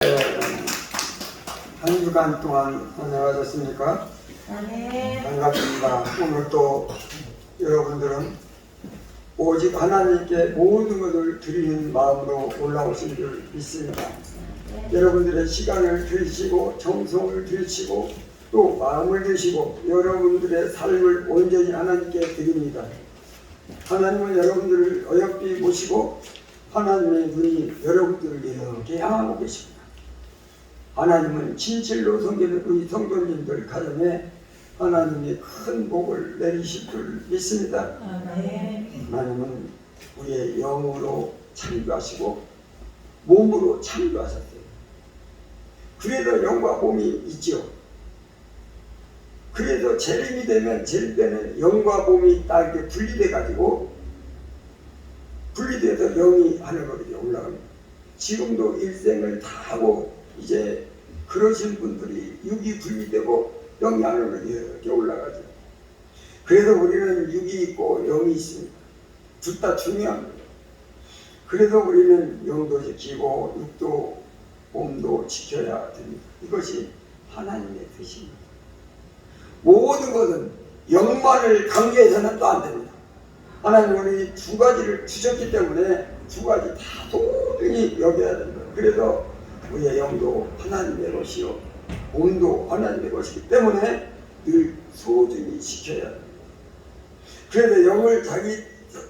한 주간 동안 안녕하셨습니까? 네. 반갑습니다. 오늘 또 여러분들은 오직 하나님께 모든 것을 드리는 마음으로 올라오신 줄 믿습니다. 여러분들의 시간을 들이시고 정성을 들이시고 또 마음을 드시고 여러분들의 삶을 온전히 하나님께 드립니다. 하나님은 여러분들을 어여삐 모시고 하나님의 눈이 여러분들을 이렇게 향하고 계십니다. 하나님은 진실로 섬기는 우리 성도님들 가정에 하나님이 큰 복을 내리실 줄 믿습니다. 하나님은 우리의 영으로 창조하시고 몸으로 창조하셨어요. 그래서 영과 몸이 있죠. 그래서 재림이 되면 재림 때는 영과 몸이 딱 이렇게 분리돼 가지고 분리돼서 영이 하늘로 이렇게 올라갑니다. 지금도 일생을 다 하고 이제 그러신 분들이 육이 분리되고 영이 하늘로 이렇게 올라가죠. 그래서 우리는 육이 있고 영이 있습니다. 둘 다 중요합니다. 그래서 우리는 영도 지키고 육도 몸도 지켜야 됩니다. 이것이 하나님의 뜻입니다. 모든 것은 영만을 강조해서는 또 안 됩니다. 하나님은 우리 두 가지를 주셨기 때문에 두 가지 다 소중히 여겨야 됩니다. 그래서 우리의 영도 하나님의 것이요 몸도 하나님의 것이기 때문에 늘 소중히 지켜야 합니다. 그래서 영을 자기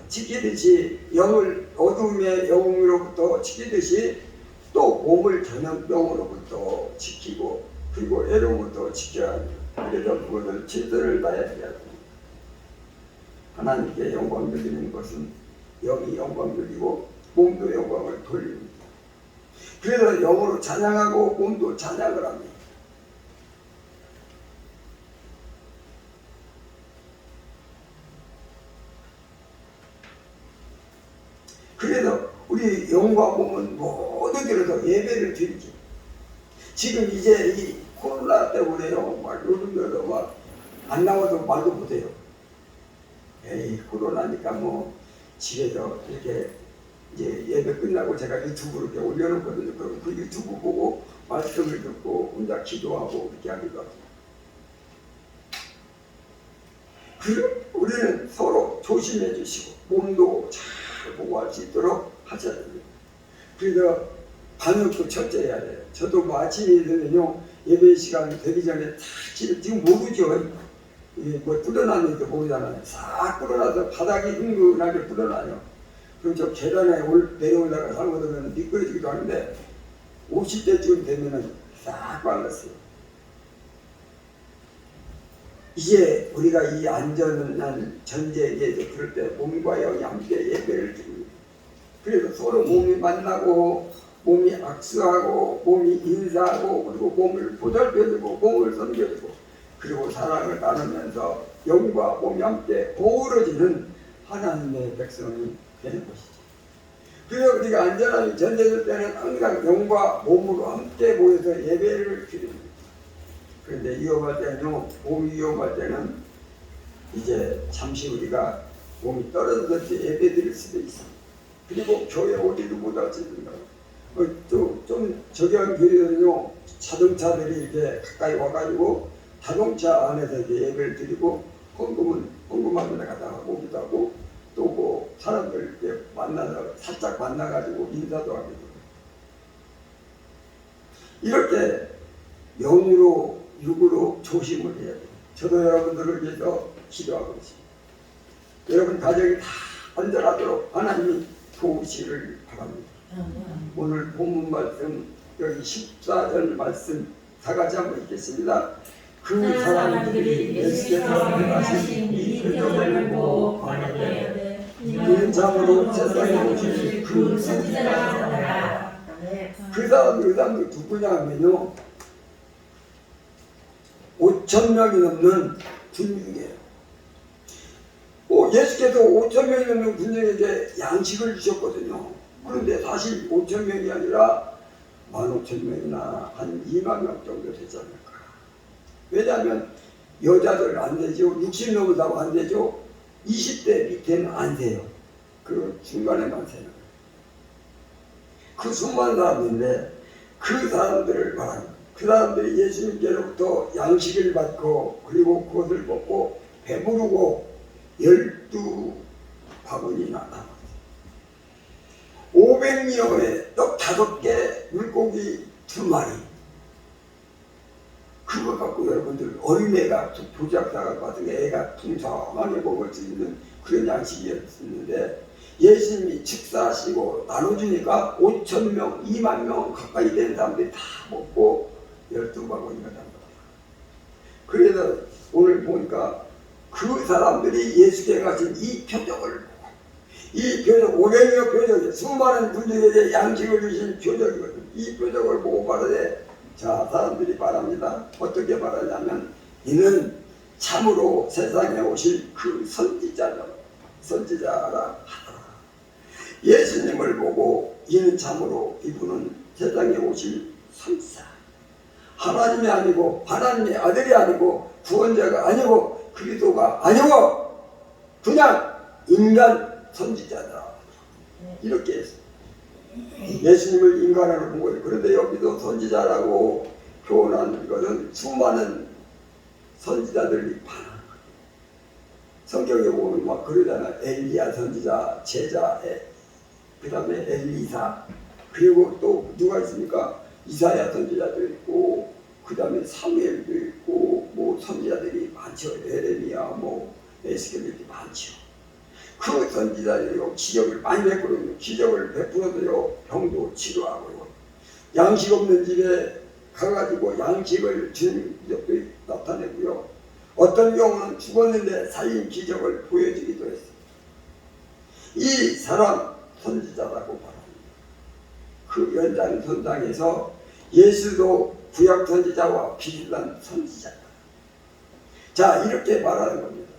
지키듯이 영을 어둠의 영으로부터 지키듯이 또 몸을 전염병으로부터 지키고 그리고 애로부터 지켜야 합니다. 그래서 그것을 최선을 다해야 합니다. 하나님께 영광 돌리는 것은 영이 영광 돌리고 몸도 영광을 돌립니다. 그래서 영으로 찬양하고 몸도 찬양을 합니다. 그래서 우리 영과 몸은 모두 들어서 예배를 드리죠. 지금 이제 이 코로나 때문에요. 막 요즘 들어서 막 안 나와도 말도 못해요. 에이 코로나니까 뭐 집에서 이렇게 이제 예배 끝나고 제가 유튜브로 이렇게 올려놓거든요. 그럼 그 유튜브 보고 말씀을 듣고 혼자 기도하고 이렇게 하기도 하죠. 그리고 우리는 서로 조심해 주시고 몸도 잘 보호할 수 있도록 하셔야 됩니다. 그래서 방역도 철저히 해야 돼요. 저도 뭐 아침에 되면요 예배 시간 되기 전에 지금 모르죠. 뭐 뚫어놨는지 모르잖아요. 싹 뚫어놔서 바닥이 은근하게 뚫어놔요. 그럼 저 계단에 내려올다가 잘못하면 미끄러지기도 하는데 50대쯤 되면은 싹 말랐어요. 이제 우리가 이 안전한 전제에 대해서 그럴 때 몸과 영이 함께 예배를 드립니다. 그래서 서로 몸이 만나고 몸이 악수하고 몸이 인사하고 그리고 몸을 보살펴주고 몸을 섬겨주고 그리고 사랑을 나누면서 영과 몸이 함께 어우러지는 하나님의 백성이 되는 것이죠. 그래서 우리가 안전함이 전제될 때는 항상 영과 몸으로 함께 모여서 예배를 드립니다. 그런데 위험할 때는요, 몸이 위험할 때는 이제 잠시 우리가 몸이 떨어져서 예배 드릴 수도 있습니다. 그리고 교회 오지도 못할 수 있습니다. 좀 저기한 교회들은요, 자동차들이 이렇게 가까이 와가지고 자동차 안에서 이렇게 예배를 드리고 헌금하는 데 가다가 오기도 하고 또 뭐 사람들 이렇게 만나서 살짝 만나가지고 인사도 하기도 하고 이렇게 영으로 육으로 조심을 해야 돼요. 저도 여러분들을 위해서 기도하고 있습니다. 여러분 가정이 다 안전하도록 하나님이 도우시를 바랍니다. 오늘 본문 말씀 여기 14절 말씀 다 같이 한번 읽겠습니다. 그 사람들이 예수께서 행하신 이 표적을 보고 반응하여 이는 참으로 세상에 오신 그 선지자라. 그 사람들 누구냐 하면요 5,000명이 넘는 군중이에요. 예수께서 5,000명이 넘는 군중에게 양식을 주셨거든요. 그런데 사실 5,000명이 아니라 15,000명이나 한 2만 명 정도 되지 않을까. 왜냐하면 여자들 안 되죠. 60 넘어도 안 되죠. 20대 밑에는 안 돼요. 그 중간에만 되는 거예요. 그 수많은 사람인데 그 사람들을 말합니다. 그 사람들이 예수님께로부터 양식을 받고 그리고 그것을 먹고 배부르고 12바구니나 남았어요. 500여의 떡 5개, 물고기 2마리. 그거 갖고 여러분들 어린애가 도시락사가 같은 애가 풍성하게 먹을 수 있는 그런 양식이었는데 예수님이 축사하시고 나눠주니까 5,000명, 2만 명 가까이 되는 사람들이 다 먹고 12바구니가 단 거예요. 그래서 오늘 보니까 그 사람들이 예수께 가신 이 표적을 보고 이 표적, 500여 표적이 수많은 분들에게 양식을 주신 표적이거든요. 이 표적을 보고 말하되 자, 사람들이 말합니다. 어떻게 말하냐면 이는 참으로 세상에 오실 그 선지자라 하더라. 예수님을 보고 이는 참으로 이분은 세상에 오실 선지자. 하나님이 아니고 하나님의 아들이 아니고 구원자가 아니고 그리스도가 아니고 그냥 인간 선지자다. 이렇게 했어요. 예수님을 인간으로 본 거예요. 그런데 여기도 선지자라고 표현한 것은 수많은 선지자들이 많은 거예요. 성경에 보면 막 그러잖아요. 엘리야 선지자, 제자, 그 다음에 엘리사, 그리고 또 누가 있습니까? 이사야 선지자도 있고, 그 다음에 사무엘도 있고, 뭐 선지자들이 많죠. 에레미야, 뭐 에스겔들이 많죠. 그 선지자들이요 기적을 많이 베풀어요. 기적을 베풀어도요 병도 치료하고요. 양식 없는 집에 가가지고 양식을 준 적도 나타내고요. 어떤 경우는 죽었는데 살린 기적을 보여주기도 했어요. 이 사람 선지자라고 말합니다. 그 연장선상에서 예수도 구약 선지자와 비슷한 선지자다. 자, 이렇게 말하는 겁니다.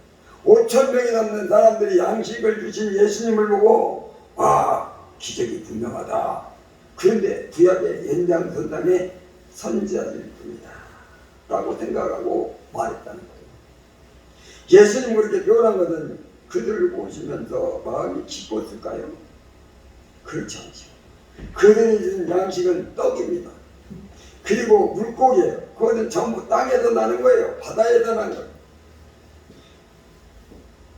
5,000명이 넘는 사람들이 양식을 주신 예수님을 보고 와, 기적이 분명하다. 그런데 구약의 연장선상에 선지자일 뿐이다 라고 생각하고 말했다는 거예요. 예수님 그렇게 표현한 것은 그들을 보시면서 마음이 기뻤을까요? 그렇지 않죠. 그들이 준 양식은 떡입니다. 그리고 물고기예요. 그것은 전부 땅에서 나는 거예요. 바다에서 나는 거예요.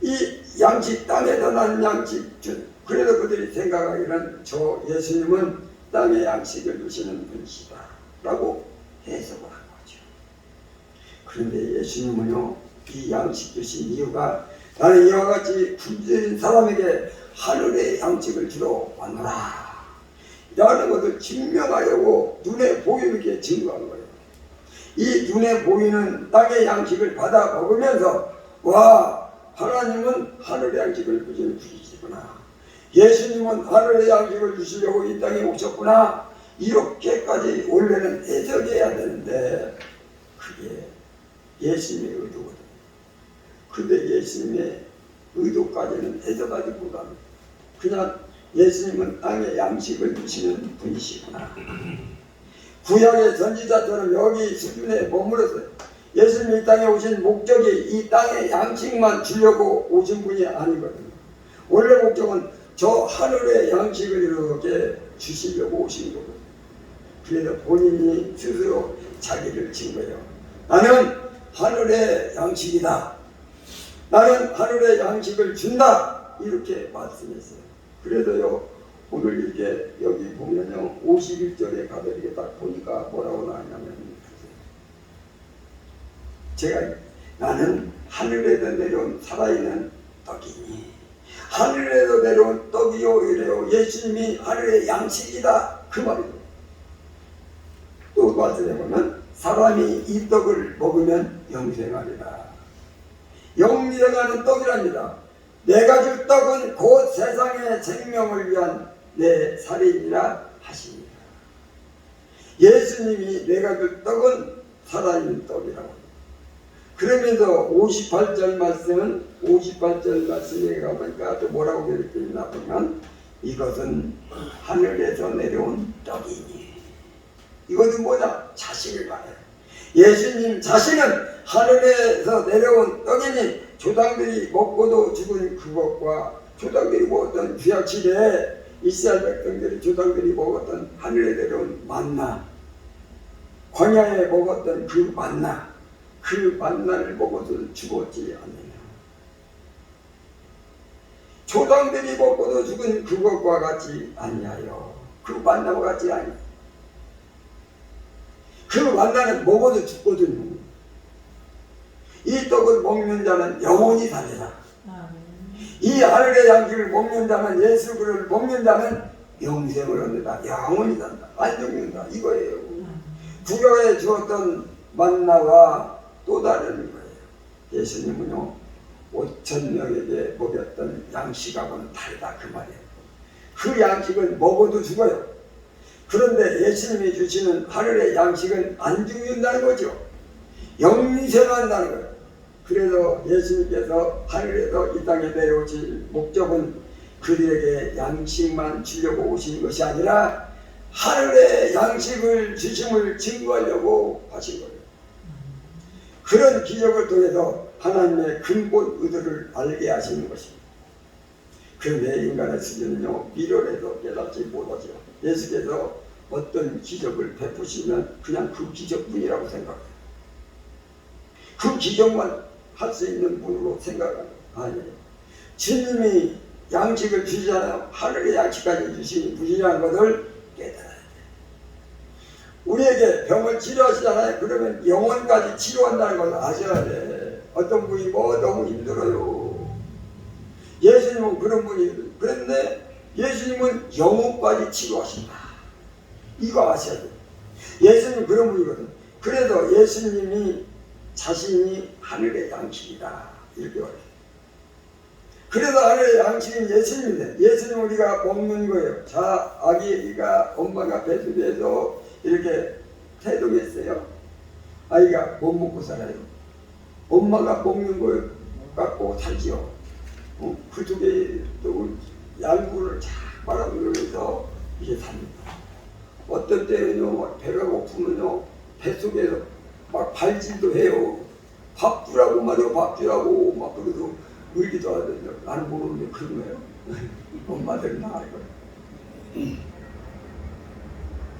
이 양식, 땅에서 나는 양식 준. 그래서 그들이 생각하기는 저 예수님은 땅의 양식을 주시는 분이시다 라고 해석을 한 거죠. 그런데 예수님은요, 이 양식 주신 이유가 나는 이와 같이 굶주린 사람에게 하늘의 양식을 주러 왔노라 라는 것을 증명하려고 눈에 보이게 증거한 거예요. 이 눈에 보이는 땅의 양식을 받아 먹으면서 와, 하나님은 하늘의 양식을 주시는 분이시구나. 예수님은 하늘의 양식을 주시려고 이 땅에 오셨구나. 이렇게까지 원래는 해석해야 되는데 그게 예수님의 의도거든요. 근데 예수님의 의도까지는 해석하기보다는 그냥 예수님은 땅에 양식을 주시는 분이시구나. 구약의 선지자처럼 여기 수준에 머물렀어요. 예수님이 이 땅에 오신 목적이 이 땅에 양식만 주려고 오신 분이 아니거든요. 원래 목적은 저 하늘의 양식을 이렇게 주시려고 오신 거거든요. 그래서 본인이 스스로 자기를 친 거예요. 나는 하늘의 양식이다. 나는 하늘의 양식을 준다. 이렇게 말씀했어요. 그래서요, 오늘 이렇게 여기 보면요, 51절에 가서 이렇게 딱 보니까 뭐라고 나왔냐면, 제가 나는 하늘에서 내려온 살아있는 떡이니 하늘에서 내려온 떡이요 이래요. 예수님이 하늘의 양식이다 그 말이죠. 또 말씀해 보면 사람이 이 떡을 먹으면 영생하리라. 영생하는 떡이랍니다. 내가 줄 떡은 곧 세상의 생명을 위한 내 살이니라 하십니다. 예수님이 내가 줄 떡은 살아있는 떡이라고. 그러면서 58절 말씀에 가보니까 또 뭐라고 기록되어 보면 이것은 하늘에서 내려온 떡이니. 이것은 뭐냐? 자신을 말해요. 예수님 자신은 하늘에서 내려온 떡이니 조상들이 먹고도 죽은 그것과 조상들이 먹었던 구약 시대에 이스라엘 백성들이 조상들이 먹었던 하늘에 내려온 만나 광야에 먹었던 그 만나, 그 만나를 먹어도 죽었지 않느냐. 조상들이 먹고도 죽은 그것과 같지 아니하여, 그 만나와 같지 아니하여. 그 만나는 먹어도 죽거든요. 이 떡을 먹는 자는 영원히 살리라. 이 하늘의 양식을 먹는 자는, 예수 그를 먹는 자는 영생을 얻는다. 영원히 산다. 안 죽는다. 이거예요. 구약에 주었던 만나와 또 다른 거예요. 예수님은요 5,000명에게 먹였던 양식하고는 다르다 그 말이에요. 그 양식은 먹어도 죽어요. 그런데 예수님이 주시는 하늘의 양식은 안 죽는다는 거죠. 영생한다는 거예요. 그래서 예수님께서 하늘에서 이 땅에 내려오실 목적은 그들에게 양식만 주려고 오신 것이 아니라 하늘의 양식을 주심을 증거하려고 하신 거예요. 그런 기적을 통해서 하나님의 근본 의도를 알게 하시는 것입니다. 그런데 인간의 수준은요 미련해서 깨닫지 못하죠. 예수께서 어떤 기적을 베푸시면 그냥 그 기적뿐이라고 생각해요. 그 기적만 할 수 있는 분으로 생각하는 아니에요. 주님이 양식을 주시잖아요. 하늘의 양식까지 주시는 분이라는 것을 깨달아야 돼요. 우리에게 병을 치료하시잖아요. 그러면 영혼까지 치료한다는 것을 아셔야 돼. 어떤 분이 너무 힘들어요. 예수님은 그런 분이, 그런데 예수님은 영혼까지 치료하신다. 이거 아셔야 돼요. 예수님은 그런 분이거든. 그래서 예수님이 자신이 하늘의 양식이다 이렇게 말해요. 그래서 하늘의 양식인 예수님인데, 예수님 우리가 먹는 거예요. 자, 아기가 엄마가 뱃속에서 이렇게 태동했어요. 아이가 못 먹고 살아요. 엄마가 먹는 걸 갖고 살지요. 그 속에 또 양분을 쫙 빨아들여서 이게 삽니다. 어떤 때는요 배가 고프면요 뱃속에서 막 발질도 해요. 밥 주라고 말이요, 밥 주라고 막 그래도 울기도 하던데 나는 모르는데 그런 거예요. 엄마들은 다 알거든요.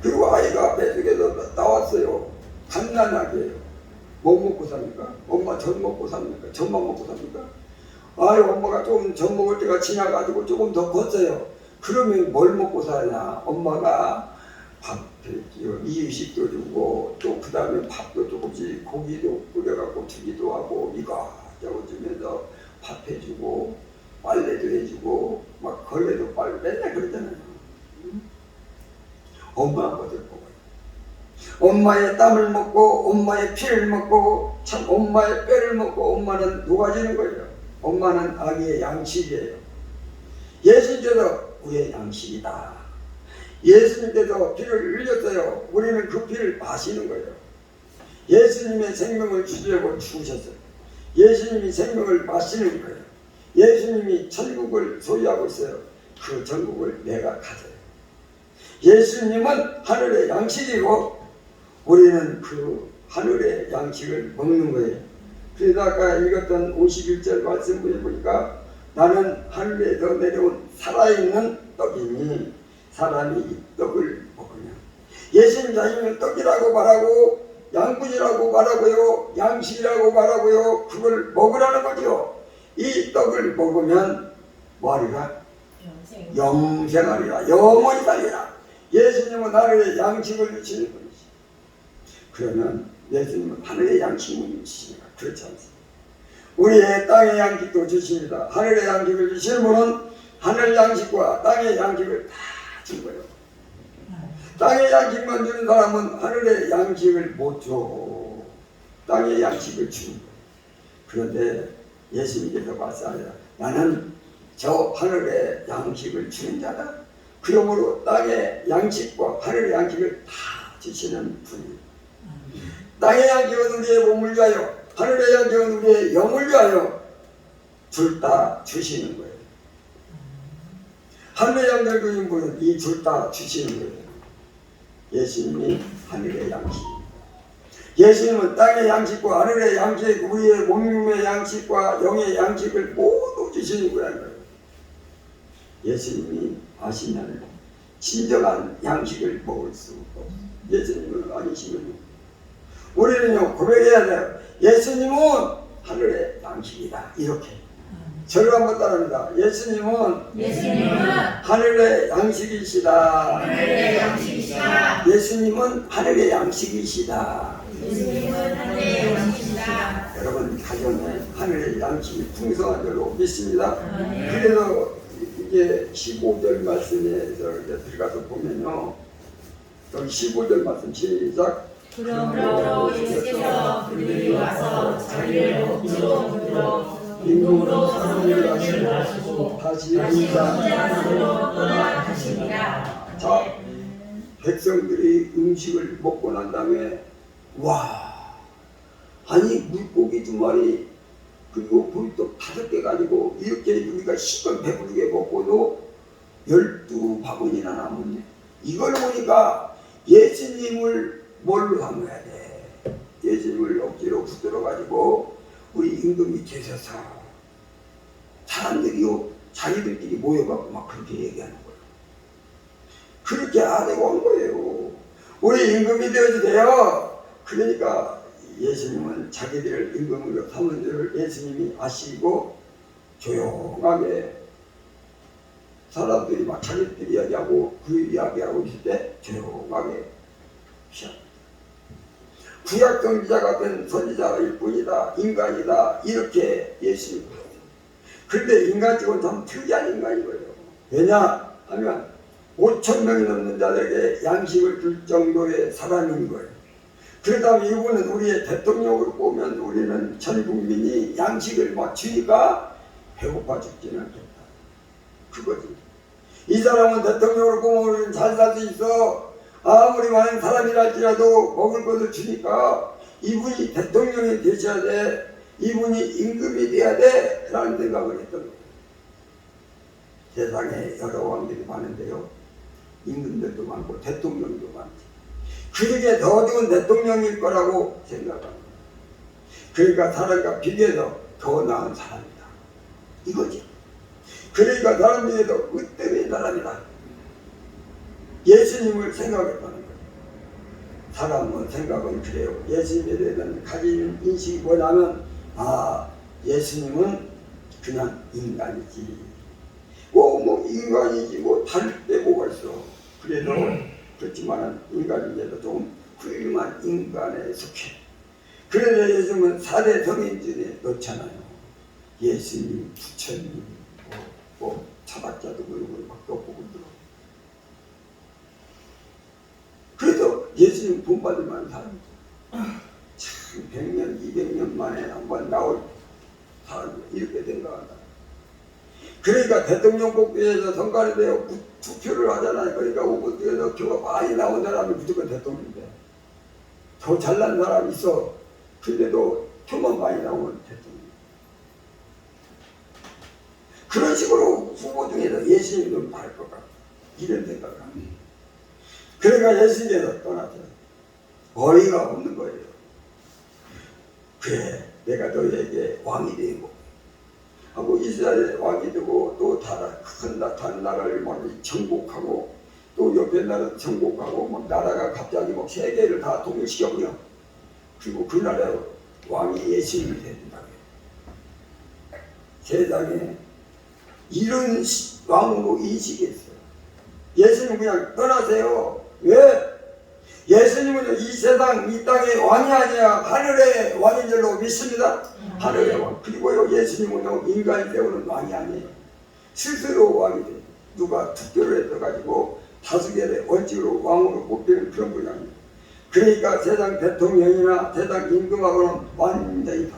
그리고 아이가 뱃속에서 나왔어요. 갓난아기예요. 뭐 먹고 삽니까? 엄마 전 먹고 삽니까? 전만 먹고 삽니까? 아유, 엄마가 조금 전 먹을 때가 지나가지고 조금 더 컸어요. 그러면 뭘 먹고 사냐? 엄마가 밥, 이유식도 주고 또 그 다음에 밥도 조금씩 고기도 끓여갖고 주기도 하고 이거저거 주면서 밥 해주고 빨래도 해주고 막 걸레도 빨래 맨날 그러잖아요. 엄마가 어떨 거고요. 엄마의 땀을 먹고 엄마의 피를 먹고 참 엄마의 뼈를 먹고 엄마는 녹아지는 거예요. 엄마는 아기의 양식이에요. 예수님께서 우리의 양식이다. 예수님께서 피를 흘렸어요. 우리는 그 피를 마시는 거예요. 예수님의 생명을 주려고 죽으셨어요. 예수님이 생명을 마시는 거예요. 예수님이 천국을 소유하고 있어요. 그 천국을 내가 가져요. 예수님은 하늘의 양식이고 우리는 그 하늘의 양식을 먹는 거예요. 그래서 아까 읽었던 51절 말씀을 보니까 나는 하늘에서 내려온 살아있는 떡이니 사람이 이 떡을 먹으면, 예수님 자신은 떡이라고 말하고 양분이라고 말하고요 양식이라고 말하고요 그걸 먹으라는 거죠. 이 떡을 먹으면 뭐하리라? 영생하리라. 영원히 살리라. 예수님은 하늘의 양식을 주시는 분이시. 그러면 예수님은 하늘의 양식을 주시니까 그렇지 않습니다. 우리의 땅의 양식도 주십니다. 하늘의 양식을 주시는 분은 하늘 양식과 땅의 양식을 다 준 거예요. 땅의 양식만 주는 사람은 하늘의 양식을 못 줘. 땅의 양식을 주는 거예요. 그런데 예수님께서 말씀하시라. 나는 저 하늘의 양식을 주는 자다. 그러므로 땅의 양식과 하늘의 양식을 다 주시는 분이에요. 땅의 양식은 우리의 몸을 위하여, 하늘의 양식은 우리의 영을 위하여 둘 다 주시는 거예요. 하늘의 양식을 주신 분은 이 둘 다 주시는 거예요. 예수님이 하늘의 양식, 예수님은 땅의 양식과 하늘의 양식, 우리의 몸의 양식과 영의 양식을 모두 주시는 거예요. 예수님이 아시면 진정한 양식을 먹을 수 없어요. 예수님은 아니시면 우리는요 고백해야 돼요. 예수님은 하늘의 양식이다. 이렇게 저를 한번 따라합니다. 예수님은 하늘의 양식이시다. 하늘의 양식이시다. 예수님은 하늘의 양식이시다. 예수님은 하늘의 양식이시다. 여러분 가정에 하늘의 양식이 풍성한 줄로 믿습니다. 아멘. 그래서 이게 15절 말씀에서 이제 들어가서 보면요. 여기 15절 말씀 시작. 그러므로 예수께서 그들이 와서 자기를 억지로 붙들어 임금으로 사람을 하시고 다시 혼자로 떠나가시니라. 자, 백성들이 음식을 먹고 난 다음에 와, 아니 물고기 2마리 그리고 보리떡 5개 가지고 이렇게 우리가 식은 배부르게 먹고도 12바구니나 남았네. 이걸 보니까 예수님을 뭘로 삼아야 돼? 예수님을 억지로 붙들어 가지고 우리 임금이 되셔서 사람들이요 자기들끼리 모여갖고 막 그렇게 얘기하는 거예요. 그렇게 안 하고 한 거예요. 우리 임금이 되어주세요. 그러니까 예수님은 자기들을 임금으로 삼은 줄을 예수님이 아시고 조용하게 사람들이 막 자기들끼리 이야기하고 그 이야기하고 있을 때 조용하게 피합니다. 구약 선지자 같은 선지자일 뿐이다. 인간이다. 이렇게 예수님이 봤어요. 그런데 인간치고는 참 특이한 인간인 거예요. 왜냐하면 5,000명이 넘는 자들에게 양식을 줄 정도의 사람인 거예요. 그렇다면 이분은 우리의 대통령으로 보면 우리는 전 국민이 양식을 막 주니까 배고파 죽지는 않겠다. 그거지. 이 사람은 대통령으로 보면 우리는 잘 살 수 있어. 아무리 많은 사람이랄지라도 먹을 것을 주니까 이분이 대통령이 되셔야 돼. 이분이 임금이 돼야 돼. 라는 생각을 했던 거예요. 세상에 여러 왕들이 많은데요. 임금들도 많고 대통령도 많지. 그중에 더 좋은 대통령일 거라고 생각합니다. 그러니까 사람과 비교해서 더 나은 사람이다. 이거죠. 그러니까 사람 중에서 으뜸인 사람이다. 예수님을 생각했다는 거예요. 사람은 생각은 그래요. 예수님에 대해서는 가진 인식이 뭐냐면 예수님은 그냥 인간이지. 뭐 인간이지 뭐 다를 때 뭐가 있어. 그래도 그렇지만 인간인데도 좀 훌륭한 인간에 속해. 그래서 예수님은 4대 성인 중에 넣잖아요. 예수님, 부처님, 차박자도 그러고 막 덮고 들어. 그래서 예수님 본받을 만한 사람이죠. 참 100년, 200년 만에 한번 나올 사람이 이렇게 생각한다. 그러니까 대통령 뽑기에서 선거에 대해 투표를 하잖아요. 그러니까 오고에서 표가 많이 나온 사람이 무조건 대통령인데 더 잘난 사람이 있어. 근데도 표만 많이 나오면 대통령. 그런 식으로 후보 중에서 예수님도 나을 것 같아. 이런 생각을 합니다. 그러니까 예수님께서 떠나서 어이가 없는 거예요. 그래, 내가 너희에게 왕이 되고 하고 이스라엘의 왕이 되고 또 다른 나라를 막 정복하고 또 옆에 나라 정복하고 막 나라가 갑자기 막 세계를 다 통일시켜버려. 그리고 그 나라의 왕이 예수님이 된다고 해요. 세상에 이런 왕으로 인식했어요. 예수님 그냥 떠나세요. 왜? 예수님은 이 세상 이 땅의 왕이 아니야. 하늘의 왕인 줄로 믿습니다. 하늘의 왕. 그리고요 예수님은 인간이 되오는 왕이 아니에요. 스스로 왕이 돼요. 누가 투표를 해서가지고 다수결의 원칙으로 왕으로 뽑히는 그런 분이 아니에요. 그러니까 세상 대통령이나 세상 임금하고는 완전히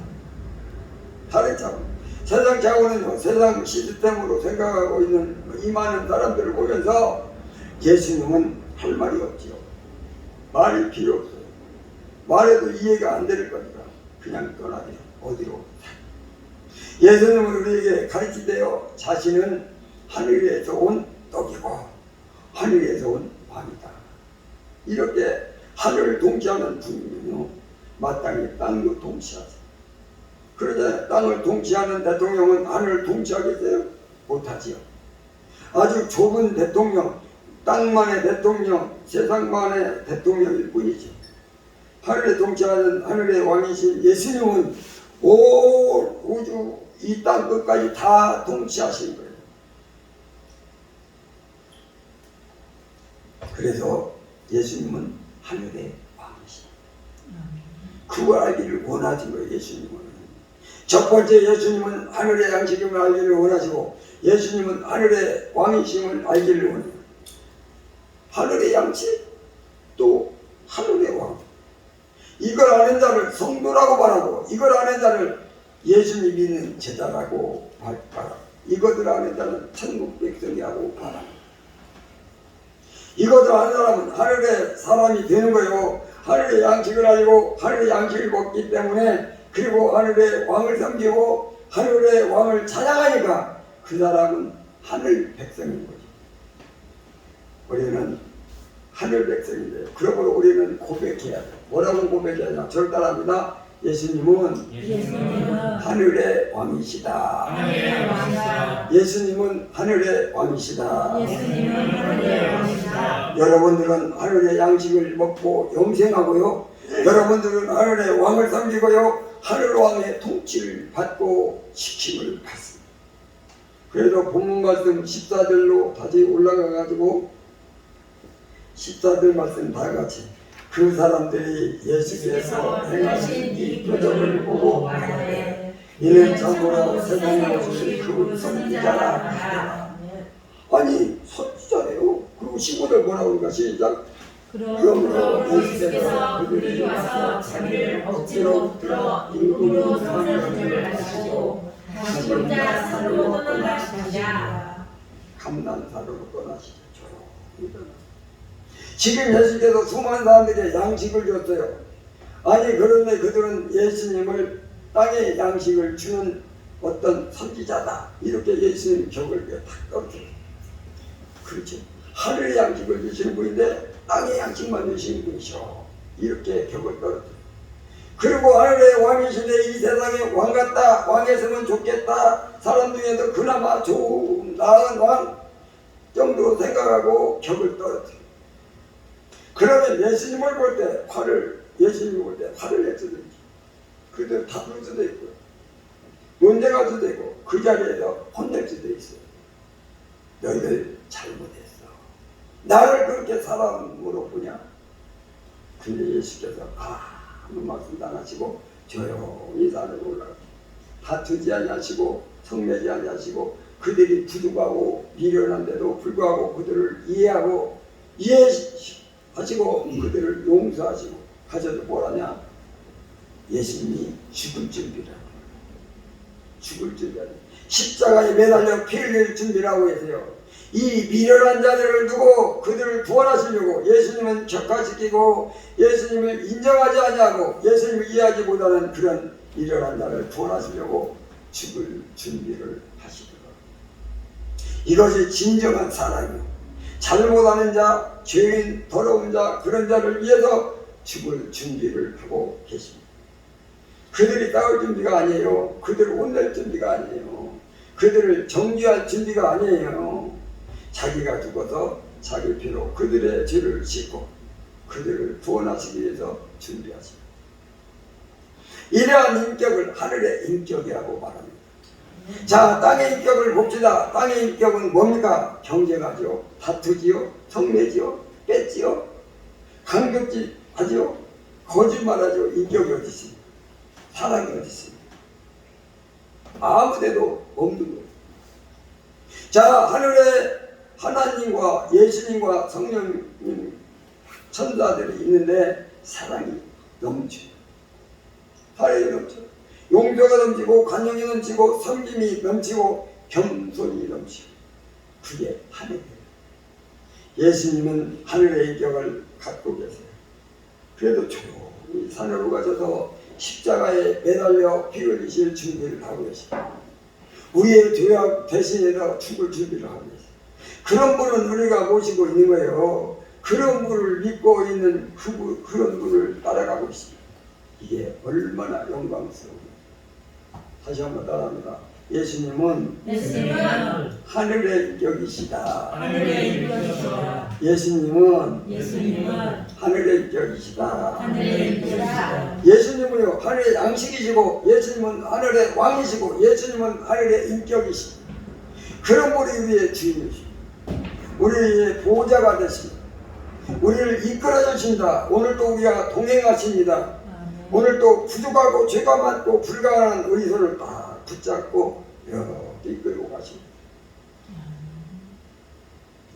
다른 차원. 세상 차원은요 세상 시스템으로 생각하고 있는 이 많은 사람들을 보면서 예수님은 할 말이 없지요. 말이 필요 없어요. 말해도 이해가 안 될 거니까 그냥 떠나세요. 어디로? 예수님은 우리에게 가르치대요. 자신은 하늘에서 온 떡이고 하늘에서 온 왕이다. 이렇게 하늘을 동치하는 분이면요 마땅히 땅도 동치하죠. 그러자 땅을 동치하는 대통령은 하늘을 동치하겠어요? 못하지요. 아주 좁은 대통령, 땅만의 대통령, 세상만의 대통령일 뿐이지. 하늘에 통치하는 하늘의 왕이신 예수님은 온 우주 이 땅 끝까지 다 통치하신 거예요. 그래서 예수님은 하늘의 왕이시다. 그걸 알기를 원하신 거예요. 예수님은 첫 번째 예수님은 하늘의 양식임을 알기를 원하시고 예수님은 하늘의 왕이심을 알기를 원해요. 하늘의 양식 또 하늘의 왕, 이걸 아는 자를 성도라고 말하고 이걸 아는 자를 예수님 믿는 제자라고 말하고 이것을 아는 자는 천국 백성이라고 말합니다. 이것을 아는 사람은 하늘의 사람이 되는 거예요. 하늘의 양식을 알고 하늘의 양식을 먹기 때문에 그리고 하늘의 왕을 섬기고 하늘의 왕을 찬양하니까 그 사람은 하늘 백성인 거죠. 우리는 하늘 백성인데요. 그러므로 우리는 고백해야 돼요. 뭐라고 고백해야 하냐? 저를 따라합니다. 예수님은 하늘의 왕이시다. 하늘의 왕이시다. 예수님은 하늘의 왕이시다. 예수님은 하늘의 왕이시다. 여러분들은 하늘의 양식을 먹고 영생하고요. 여러분들은 하늘의 왕을 섬기고요. 하늘 왕의 통치를 받고 지킴을 받습니다. 그래서 본문 말씀 14절로 다시 올라가 가지고 14절 말씀 다 같이 그 사람들이 예수께서 행하신 이 표적을 보고 말하되 이는 참으로 세상에 오실 그 선지자라 하더라. 아니 선지자래요. 그리고 15절 뭐라고 그러니까 시작. 그러므로 예수께서 그들이 와서 자기를 억지로 붙들어 임금으로 선을 하시고 다시 혼자 산으로 떠나시니라. 감난산으로 떠나시죠. 지금 예수께서 수많은 사람들에게 양식을 줬어요. 아니 그런데 그들은 예수님을 땅에 양식을 주는 어떤 선지자다 이렇게 예수님 격을 탁 떨어뜨려요. 그렇죠. 하늘의 양식을 주시는 분인데 땅의 양식만 주시는 분이셔. 이렇게 격을 떨어뜨려요. 그리고 하늘의 왕이신데 이 세상에 왕 같다, 왕했으면 좋겠다, 사람 중에도 그나마 좋은 나은 왕 정도 생각하고 격을 떨어뜨려요. 그러면 예수님을 볼 때 예수님을 볼 때 화를 낼 수도 있죠. 그들 다툴 수도 있고요. 논쟁할 수도 있고 그 자리에서 혼낼 수도 있어요. 너희들 잘못했어. 나를 그렇게 사람으로 보냐? 근데 예수께서 아무 말씀도 안 하시고 조용히 산으로 올라가고 다투지 아니하시고 성내지 아니하시고 그들이 부족하고 미련한데도 불구하고 그들을 이해하고 하시고 그들을 용서하시고 가져도 뭐라냐? 예수님이 죽을 준비라고 죽을 준비하는 십자가에 매달려 피 흘릴 준비라고 했어요. 이 미련한 자들을 두고 그들을 구원하시려고 예수님은 격화시키고 예수님을 인정하지 아니하고 예수님을 이해하지 못하는 그런 미련한 자를 구원하시려고 죽을 준비를 하시더라고요. 이것이 진정한 사랑이요. 잘못하는 자, 죄인, 더러운 자, 그런 자를 위해서 죽을 준비를 하고 계십니다. 그들이 싸울 준비가 아니에요. 그들을 혼낼 준비가 아니에요. 그들을 정죄할 준비가 아니에요. 자기가 죽어서 자기 피로 그들의 죄를 씻고 그들을 구원하시기 위해서 준비하십니다. 이러한 인격을 하늘의 인격이라고 말합니다. 자, 땅의 인격을 봅시다. 땅의 인격은 뭡니까? 경쟁하죠. 다투지요. 성내지요. 뺏지요. 강격지 하지요. 거짓말하죠. 인격이 어디 있습니까? 사랑이 어디 있습니까? 아무데도 없는 거예요. 자, 하늘에 하나님과 예수님과 성령님 천사들이 있는데 사랑이 넘쳐요. 사랑이 넘쳐요. 용서가 넘치고 관용이 넘치고 섬김이 넘치고 겸손이 넘치고 그게 하늘이에요. 예수님은 하늘의 인격을 갖고 계세요. 그래도 조용히 산으로 가셔서 십자가에 매달려 피 흘리실 준비를 하고 계십니다. 우리의 죄악 대신해서 죽을 준비를 하고 계십니다. 그런 분은 우리가 모시고 있는 거예요. 그런 분을 믿고 있는 그런 분을 따라가고 있습니다. 이게 얼마나 영광스러워요. 다시 한번 따라합니다. 예수님은 하늘의 인격이시다. 하늘의 인격이시다. 예수님은 예수님은 하늘의 인격이시다. 하늘의 인격이시다. 하늘의 양식이시고 예수님은 하늘의 왕이시고 예수님은 하늘의 인격이시고 그런 우리 위에 주인이시고 우리 위에 보호자가 되십니다. 우리를 이끌어 주신다. 오늘도 우리가 동행하십니다. 오늘도 부족하고 죄가 많고 불가능한 우리 손을 딱 붙잡고 이렇게 이끌고 가십니다.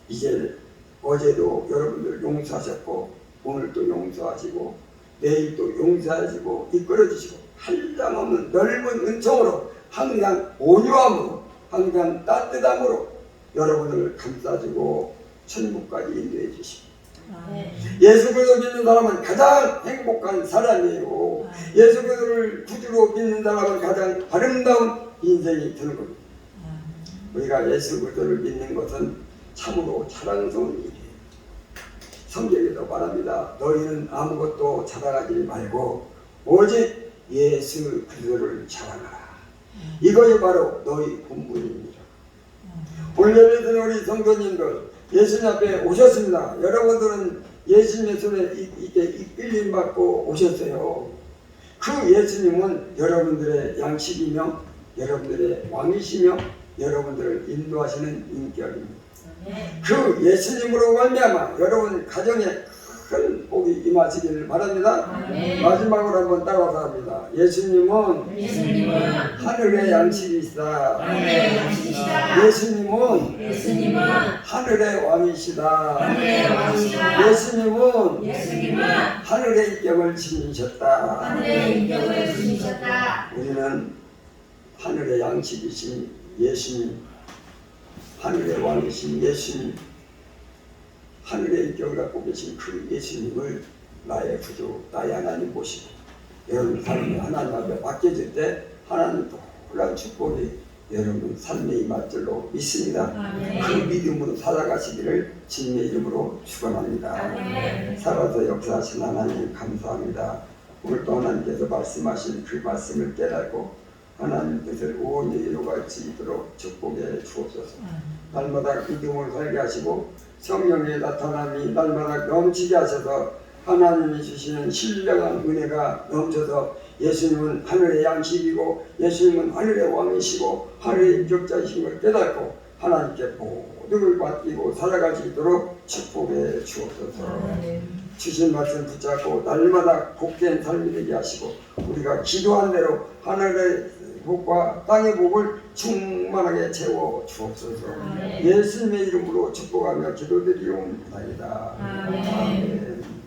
이제 어제도 여러분들 용서하셨고 오늘도 용서하시고 내일도 용서하시고 이끌어주시고 한량없는 넓은 은총으로 항상 온유함으로 항상 따뜻함으로 여러분을 감싸주고 천국까지 인도해 주십니다. 예수 그리스도 믿는 사람은 가장 행복한 사람이에요. 예수 그리스도를 구주로 믿는 사람은 가장 아름다운 인생이 되는 겁니다. 우리가 예수 그리스도를 믿는 것은 참으로 자랑스러운 일이에요. 성경에도 말합니다. 너희는 아무것도 자랑하지 말고 오직 예수 그리스도를 자랑하라. 이것이 바로 너희 본분입니다. 오늘 예배드리는 우리 성도님들 예수님 앞에 오셨습니다. 여러분들은 예수님의 손에 이렇게 이끌림 받고 오셨어요. 그 예수님은 여러분들의 양식이며 여러분들의 왕이시며 여러분들을 인도하시는 인격입니다. 그 예수님으로 말미암아 여러분 가정에 큰 복이 임하시기를 바랍니다. 마지막으로 한번 따라서 합니다. 예수님은 하늘의 양식이시다. 예수님은 하늘의 왕이시다. 예수님은 하늘의 인격을 지니셨다. 우리는 하늘의 양식이신 예수님, 하늘의 왕이신 예수님, 하늘의 인격을 갖고 계신 그 예수님을 나의 구주, 나의 하나님 모시고 여러분 삶이 하나님 앞에 맡겨질 때 하나님 놀라운 축복이 여러분 삶에 임할 줄로 믿습니다. 그 믿음으로 살아가시기를 주님의 이름으로 축원합니다. 살아서 역사하신 하나님 감사합니다. 오늘도 하나님께서 말씀하신 그 말씀을 깨닫고 하나님 뜻을 온전히 이루어갈 수 있도록 축복해 주옵소서. 날마다 믿음을 살게 하시고 성령의 나타남이 날마다 넘치게 하셔서 하나님이 주시는 신령한 은혜가 넘쳐서 예수님은 하늘의 양식이고 예수님은 하늘의 왕이시고 하늘의 인격자이신 걸 깨닫고 하나님께 모든 걸 맡기고 살아갈 수 있도록 축복해 주옵소서. 주신 말씀 붙잡고 날마다 복된 삶이 되게 하시고 우리가 기도한 대로 하늘의 복과 땅의 복을 충만하게 채워 주옵소서. 예수님의 이름으로 축복하며 기도드리옵나이다. 아멘.